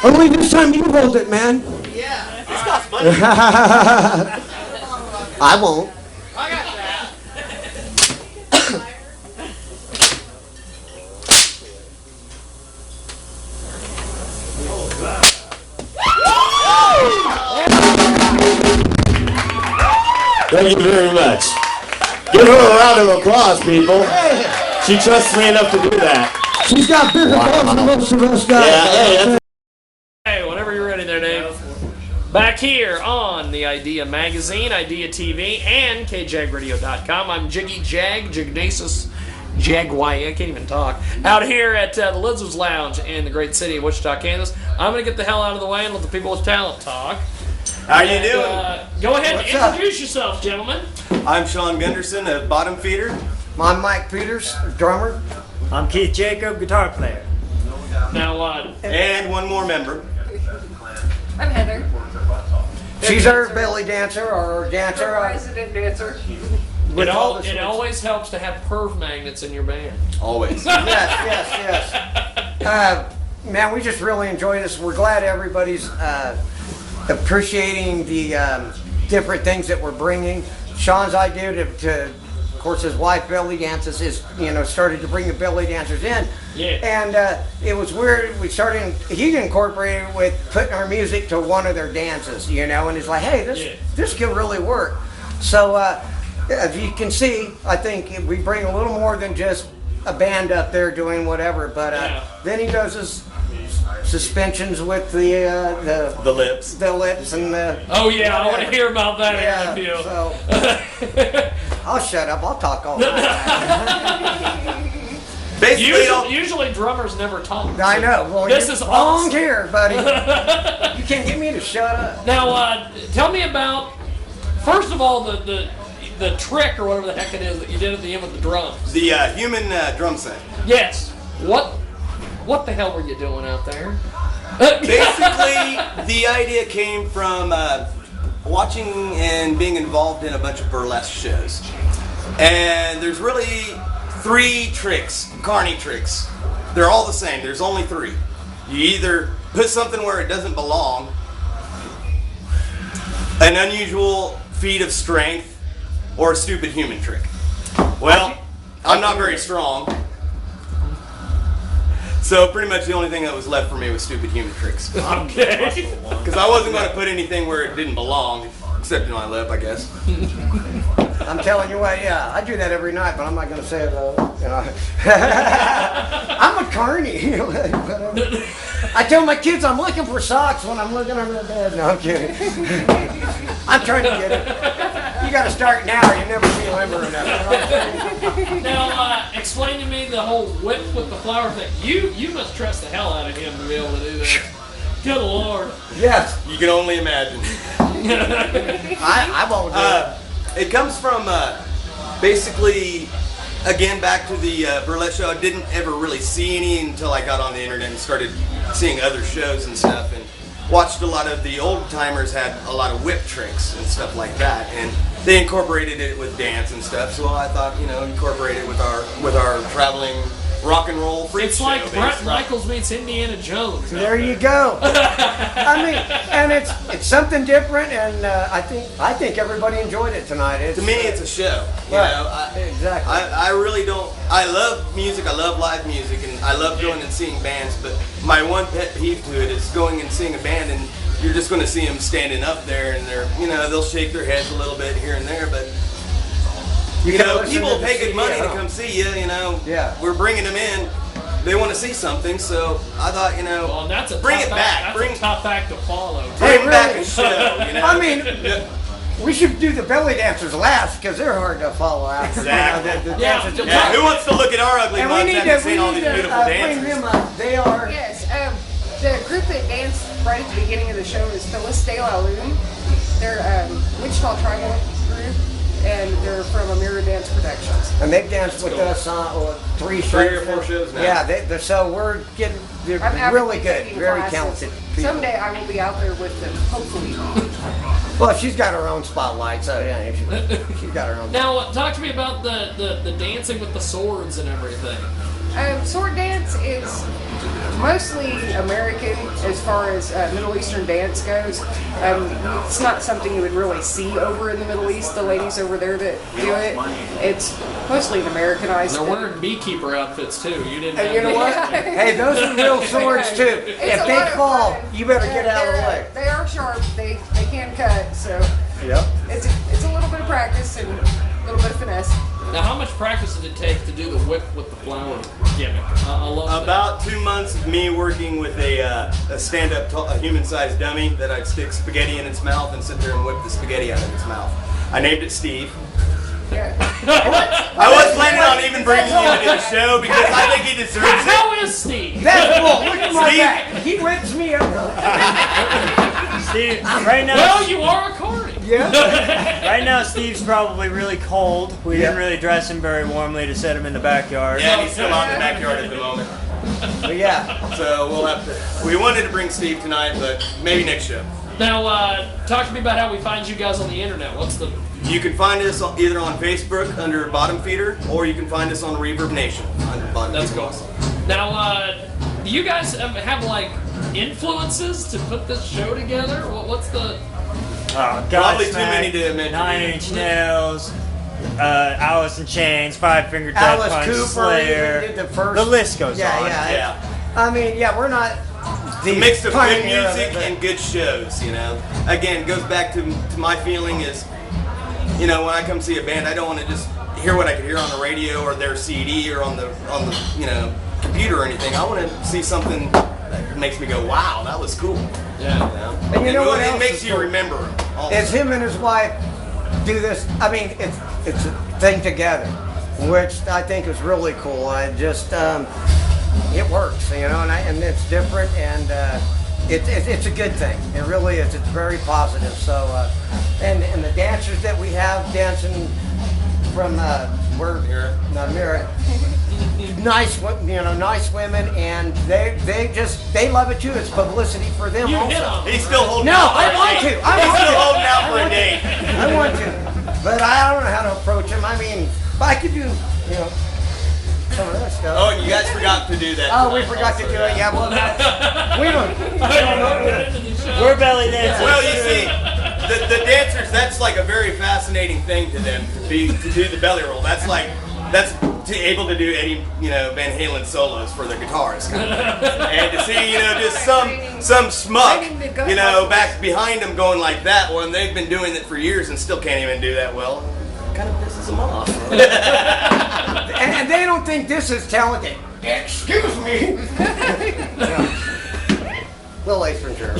Only this time you hold it, man. Yeah, this costs money. I won't. I got that. Thank you very much. Give her a round of applause, people. She trusts me enough to do that. She's got bigger balls than most of us guys. Yeah, Hey, whenever you're ready there, Dave. Back here on the Idea Magazine, Idea TV, and KJagRadio.com. I'm Jiggy Jagdasus Jaguar. I can't even talk. Out here at the Lizards Lounge in the great city of Wichita, Kansas. I'm going to get the hell out of the way and let the people with talent talk. How you doing? Go ahead What's and up? introduce yourselves, gentlemen. I'm Sean Gunderson, a bottom feeder. I'm Mike Peters, drummer. I'm Keith Jacob, guitar player. Now, And one more member. I'm Heather, She's our belly dancer or our dancer. resident dancer. With all the it sorts. always helps to have perv magnets in your band. Always. Yes. Man, we just really enjoy this. We're glad everybody's appreciating the different things that we're bringing. Sean's idea to, of course, his wife belly dances is, started to bring the belly dancers in. Yeah. And it was weird. He incorporated with putting our music to one of their dances, and he's like, hey, this could really work. So, as you can see, I think we bring a little more than just a band up there doing whatever. But then he does his suspensions with the lips. the lips and the. Oh, yeah, I want to hear about that in a few. So I'll shut up. I'll talk all night. Basically, Usually drummers never talk. I know. Well, This you're is wrong awesome. here, buddy. You can't get me to shut up. Now, tell me about, first of all, the trick or whatever the heck it is that you did at the end with the drums. the human drum set. Yes. What the hell were you doing out there? Basically, the idea came from watching and being involved in a bunch of burlesque shows. And there's really 3 tricks, carny tricks. They're all the same. There's only 3. You either put something where it doesn't belong, an unusual feat of strength, or a stupid human trick. Well, I'm not very strong. So pretty much the only thing that was left for me was stupid human tricks. Okay. Because I wasn't going to put anything where it didn't belong, except in my lip, I guess. I'm telling you what, I do that every night, but I'm not going to say it though. I'm a carny. I tell my kids I'm looking for socks when I'm looking under the bed. No, I'm kidding. I'm trying to get it. You got to start now, or you never feel limber enough. Now, explain to me the whole whip with the flower thing. You must trust the hell out of him to be able to do that. Good Lord. Yes, You can only imagine. I won't do it. It comes from basically, again, back to the burlesque show. I didn't ever really see any until I got on the internet and started seeing other shows and stuff, and watched a lot of the old timers had a lot of whip tricks and stuff like that, and they incorporated it with dance and stuff. So I thought, incorporate it with our traveling rock and roll freak It's show. like Brett basically. Michaels meets Indiana Jones. There you go. I mean, and it's something different, and I think everybody enjoyed it tonight. To me, it's a show. Exactly. I really don't. I love music. I love live music, and I love going and seeing bands. But my one pet peeve to it is going and seeing a band, and you're just going to see them standing up there, and they'll shake their heads a little bit here and there, but. People pay good money to come see you. Yeah. We're bringing them in. They want to see something, so I thought, Well, and that's a bring tough it back. That's Bring a tough act to follow. Hey, back really? a show. I mean, we should do the belly dancers last because they're hard to follow after. Exactly. The Yeah. dancers. Yeah, who wants to look at our ugly And we mugs need after to seeing all these beautiful bring dancers? them up. They are. Yes, the group that danced right at the beginning of the show is Phyllis De La Lune. They're Wichita tribal group, and they're from Amira Dance Productions. And they've danced with us on 3 shows. 3 or 4 shows now. Yeah, so we're getting, they're I'm really good, taking very classes. talented people. Someday I will be out there with them, hopefully. Well, she's got her own spotlight, so yeah, she's got her own. Now, talk to me about the dancing with the swords and everything. Sword dance is mostly American as far as Middle Eastern dance goes. It's not something you would really see over in the Middle East, the ladies over there that do it. It's mostly an Americanized They're thing. wearing beekeeper outfits too. You didn't. And you know what? Hey, those are real swords too. It's If a they lot of fall, fun. you better get out of the way. They are sharp. They can cut. So Yep. it's a little bit of practice and a little bit of finesse. Now, how much practice did it take to do the whip with the flower gimmick? I love that. About 2 months of me working with a stand-up, a human-sized dummy that I'd stick spaghetti in its mouth and sit there and whip the spaghetti out of its mouth. I named it Steve. Yeah. I was planning on even bringing him into the show because I think he deserves it. How is Steve? That's cool. Look at my Steve. back. He whips me up. Steve, right now, Well, you are a carny. Yeah. right now, Steve's probably really cold. We Yeah. didn't really dress him very warmly to set him in the backyard. Yeah, he's still out in the backyard at the moment. But yeah. So we'll have to. We wanted to bring Steve tonight, but maybe next show. Now, talk to me about how we find you guys on the internet. What's the? You can find us either on Facebook under Bottom Feeder, or you can find us on Reverb Nation under Bottom That's Feeder. cool. Now, do you guys have like influences to put this show together? What's the? Oh, Probably too Godsmack, many to mention. 9 Inch Nails, Alice in Chains, Five Finger Death Alice Punch, Cooper Slayer. even did the first. The list goes Yeah, on. yeah. Yeah. I mean, yeah, we're not the A mix of good pioneer of music it, but- and good shows, you know. Again, goes back to my feeling is, you know, when I come see a band, I don't want to just hear what I could hear on the radio or their CD or on the you know, computer or anything. I want to see something that makes me go, wow, that was cool. Yeah. You know? And you know what It else makes is you cool? remember them. Is him and his wife do this. I mean, it's a thing together, which I think is really cool. I just it works, you know, and it's different, and it's a good thing. It really is. It's very positive. So and the dancers that we have dancing from Mira, nice, you know, nice women, and they love it too. It's publicity for them You also. hit on. He's still holding No, out for I a want date. to. I He's want still to. holding out for a date. I want to, but I don't know how to approach him. I mean, but I could do, you know, some of that stuff. Oh, and you guys forgot to do that. Oh, we tonight forgot to also. do it. Yeah, well, we don't. We're belly dancing. Well, you see, the dancers, that's like a very fascinating thing to them to do the belly roll. That's able to do Eddie, you know, Van Halen solos for their guitars, kind of. And to see, you know, just some schmuck, you know, back behind them going like that when they've been doing it for years and still can't even do that well. Kind of pisses them off. And they don't think this is talented. Excuse me. Little Ace Ventura.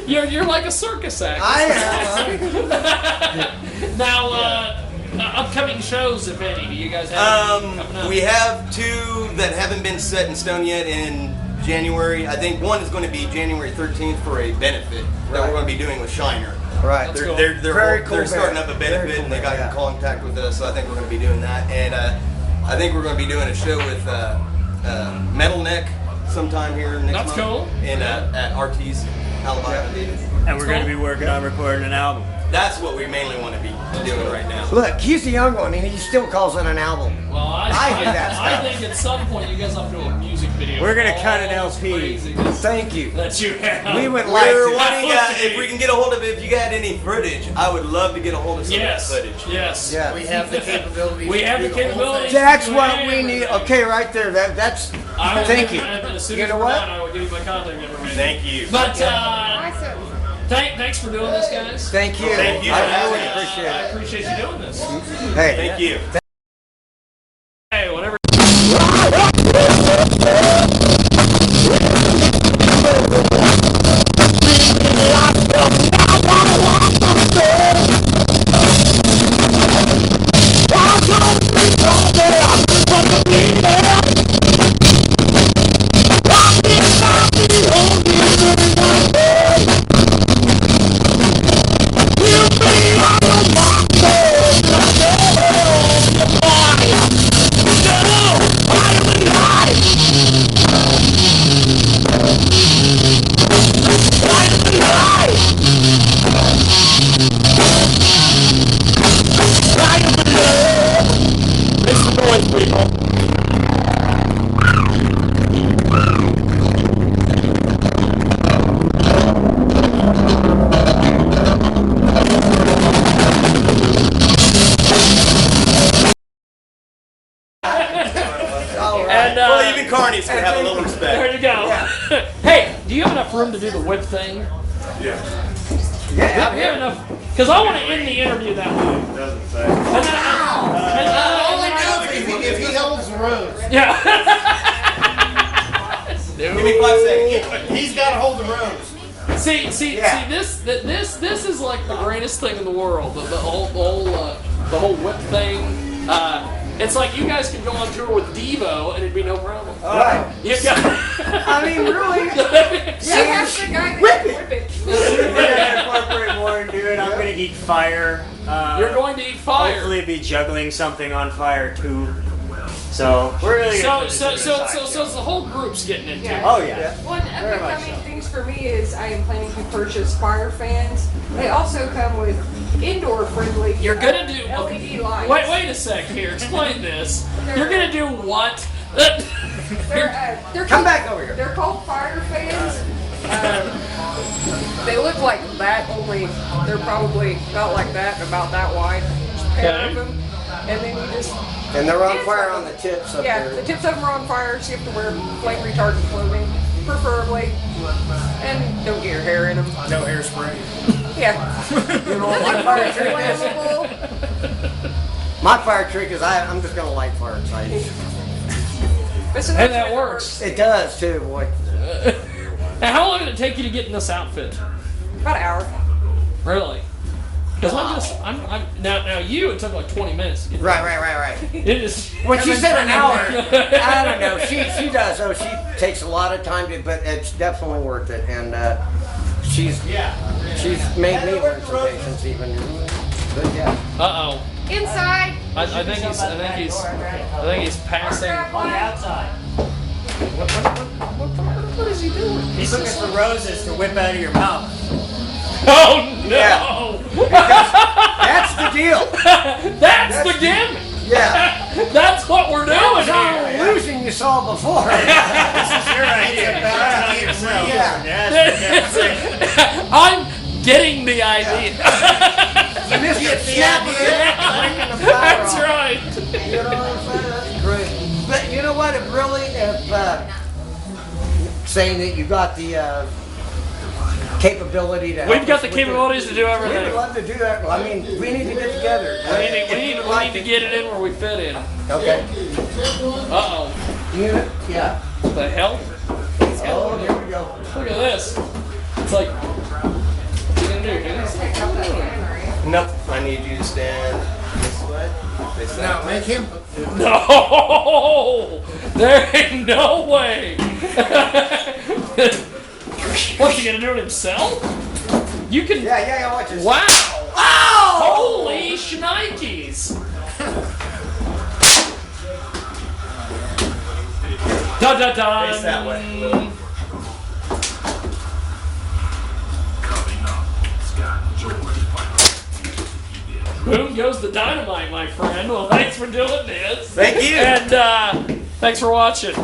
You're like a circus act. I am. Now, upcoming shows, if any, do you guys have any coming up? We have two that haven't been set in stone yet in January. I think one is going to be January 13th for a benefit that we're going to be doing with Shiner. Right. That's cool. They're Very cool they're starting band. up a Very benefit cool and they got band, in yeah. contact with us, so I think we're going to be doing that. And I think we're going to be doing a show with Metal Neck sometime here next That's month. cool. In, at RT's, Alabama. And we're going to be working on recording an album. That's what we mainly want to be doing right now. Look, he's the young one, and he still calls it an album. Well, I do that I stuff. think at some point you guys have to do a music video. We're gonna All cut an this LP. craziness Thank you. that you have. We would like We're to. wanting, if we can get a hold of it, if you got any footage, I would love to get a hold of some Yes. of that footage. Yes. Yeah. We have the capability. We have the capability. That's to do what we everything. need. Okay, right there. That's. I will Thank give you. As soon You as know we're what? done, I will give you my contact information. Thank you. But Awesome. thanks for doing this, guys. Thank you. Thank you I for having really us. appreciate I it. appreciate you doing this. Hey. Thank you. Hey, whatever. room to do the whip thing? Yeah, We have enough, because I want to end the interview that way. Doesn't say. If he holds the rose. Yeah. Give me 5 seconds. He's got to hold the rose. See, this is like the greatest thing in the world. The whole whip thing. It's like you guys could go on tour with Devo and it'd be no problem. right. You got, I mean, really. She has the guy that can whip it. We're gonna incorporate more and do it. I'm gonna eat fire. you're going to eat fire. Hopefully, be juggling something on fire too. So we're really So gonna the whole group's getting into it. Yeah. Oh yeah. One of the upcoming things for me is I am planning to purchase fire fans. They also come with indoor friendly. You're gonna do LED lights. Wait a sec here. Explain this. You're gonna do what? They're Come back over here. They're called fire fans. They look like that, only they're probably not like that, about that wide. Just a pair of them, and then you just And they're on fire on the tips up yeah, there. the tips of them are on fire, so you have to wear flame retardant clothing, preferably, and don't get your hair in them. No hairspray. Yeah. You know, my fire trick is, Flammable. my fire trick is I'm just gonna light fire inside. And that works. It does too, boy. Now, how long did it take you to get in this outfit? About an hour. Really? Because I'm now you. It took like 20 minutes. To get Right. It is. When she said an hour, I don't know. She does. Oh, she takes a lot of time to, but it's definitely worth it. And she's made me learn some patience even. But yeah. Uh oh. Inside. I think he's passing. Outside. What is he doing? He's looking for roses to whip out of your mouth. Oh no! Yeah. That's the deal. That's the gimmick. Yeah. That's what we're doing That was here. our illusion you saw before. This is your idea. Try it on yourself. Yeah. Yes, I'm getting the idea. You missed it. Snap it. Bringing the fire That's on. right. You know what I'm saying? That's great. But you know what? If saying that you got the capability to help We've got us the with capabilities to do We everything. would love to do that. I mean, we need to get together. We need to get it in where we fit in. Okay. Uh Unit? Yeah. oh. The hell? Oh, here we go. Look at this. It's like. What you gonna do, dude? Nope. I need you to stand this way. Face that Now way. make him. No! There ain't no way! What's he gonna do it himself? You can. Yeah, watch this. Wow! Oh! Holy shnikes! Da da da! Face that way. Boom goes the dynamite, my friend. Well, thanks for doing this. Thank you. And thanks for watching.